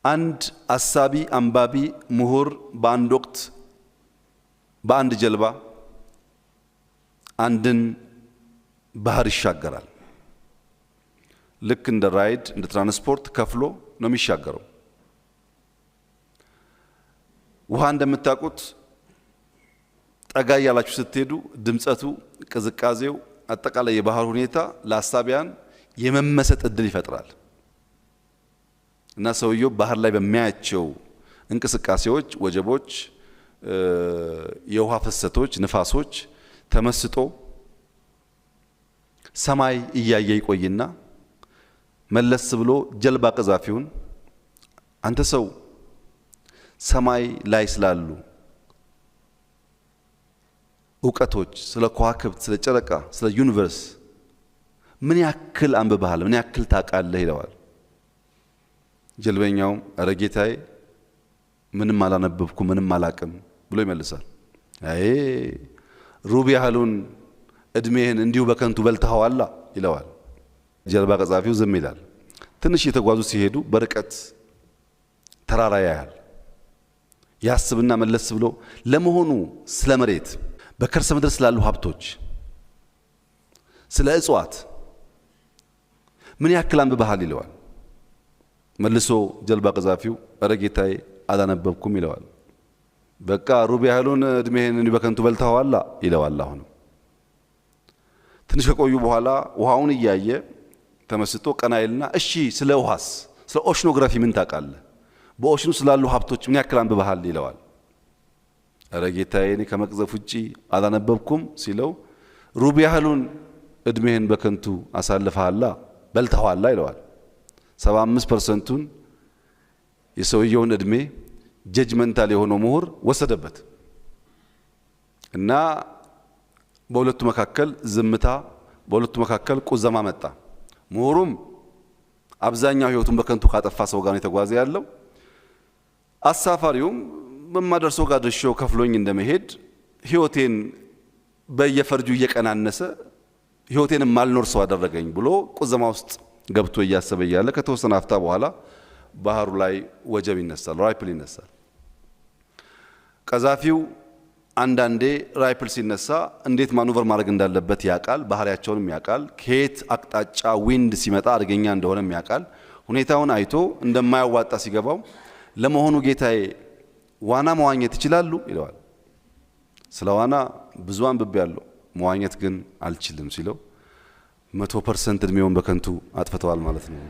አንድ አሳቢ አንባቢ ምሁር በአንድ ወቅት በአንድ ጀልባ አንድን ባህር ይሻገራል። ልክ እንደ ራይድ እንደ ትራንስፖርት ከፍሎ ነው የሚሻገረው። ውሃ እንደምታውቁት ጠጋ ያላችሁ ስትሄዱ ድምጸቱ፣ ቅዝቃዜው፣ አጠቃላይ የባህር ሁኔታ ለአሳቢያን የመመሰጥ እድል ይፈጥራል እና ሰውየው ባህር ላይ በሚያያቸው እንቅስቃሴዎች፣ ወጀቦች፣ የውሃ ፍሰቶች፣ ንፋሶች ተመስጦ ሰማይ እያየ ይቆይና መለስ ብሎ ጀልባ ቀዛፊውን አንተ ሰው ሰማይ ላይ ስላሉ እውቀቶች ስለ ከዋክብት፣ ስለ ጨረቃ፣ ስለ ዩኒቨርስ ምን ያክል አንብበሃል፣ ምን ያክል ታውቃለህ ይለዋል። ጀልበኛውም ኧረ ጌታዬ ምንም አላነበብኩ ምንም አላቅም ብሎ ይመልሳል። አይ ሩብ ያህሉን እድሜህን እንዲሁ በከንቱ በልተኸዋላ ይለዋል። ጀልባ ቀዛፊው ዝም ይላል። ትንሽ እየተጓዙ ሲሄዱ በርቀት ተራራ ያያል። ያስብና መለስ ብሎ ለመሆኑ ስለ መሬት፣ በከርሰ ምድር ስላሉ ሀብቶች፣ ስለ እጽዋት ምን ያክል አንብበሃል ይለዋል። መልሶ ጀልባ ቀዛፊው ኧረ ጌታዬ አላነበብኩም ይለዋል። በቃ ሩብ ያህሉን እድሜህን እንዲሁ በከንቱ በልተኸዋላ ይለዋል። አሁንም ትንሽ ከቆዩ በኋላ ውሃውን እያየ ተመስጦ ቀና ይልና እሺ ስለ ውሃስ፣ ስለ ኦሽኖግራፊ ምን ታውቃለህ? በኦሽኑ ስላሉ ሀብቶች ምን ያክል አንብበሃል ይለዋል። ኧረ ጌታዬ እኔ ከመቅዘፍ ውጪ አላነበብኩም ሲለው ሩብ ያህሉን እድሜህን በከንቱ አሳልፈሃላ በልተኸዋላ ይለዋል። 75%ቱን የሰውየውን እድሜ ጀጅመንታል የሆነው ምሁር ወሰደበት እና በሁለቱ መካከል ዝምታ፣ በሁለቱ መካከል ቁዘማ መጣ። ምሁሩም አብዛኛው ህይወቱን በከንቱ ካጠፋ ሰው ጋር ነው የተጓዘ ያለው። አሳፋሪውም በማደርሰው ጋር ድርሻው ከፍሎኝ እንደመሄድ ህይወቴን በየፈርጁ እየቀናነሰ ህይወቴን ማልኖር ሰው አደረገኝ ብሎ ቁዘማ ውስጥ ገብቶ እያሰበ ያለ ከተወሰነ አፍታ በኋላ ባህሩ ላይ ወጀብ ይነሳል፣ ራይፕል ይነሳል። ቀዛፊው አንዳንዴ ራይፕል ሲነሳ እንዴት ማኑቨር ማድረግ እንዳለበት ያቃል፣ ባህሪያቸውንም ያቃል፣ ከየት አቅጣጫ ዊንድ ሲመጣ አደገኛ እንደሆነም ያቃል። ሁኔታውን አይቶ እንደማያዋጣ ሲገባው ለመሆኑ ጌታዬ ዋና መዋኘት ይችላሉ ይለዋል። ስለ ዋና ብዙ አንብቤያለሁ መዋኘት ግን አልችልም ሲለው 100% እድሜውን በከንቱ አጥፍተዋል ማለት ነው።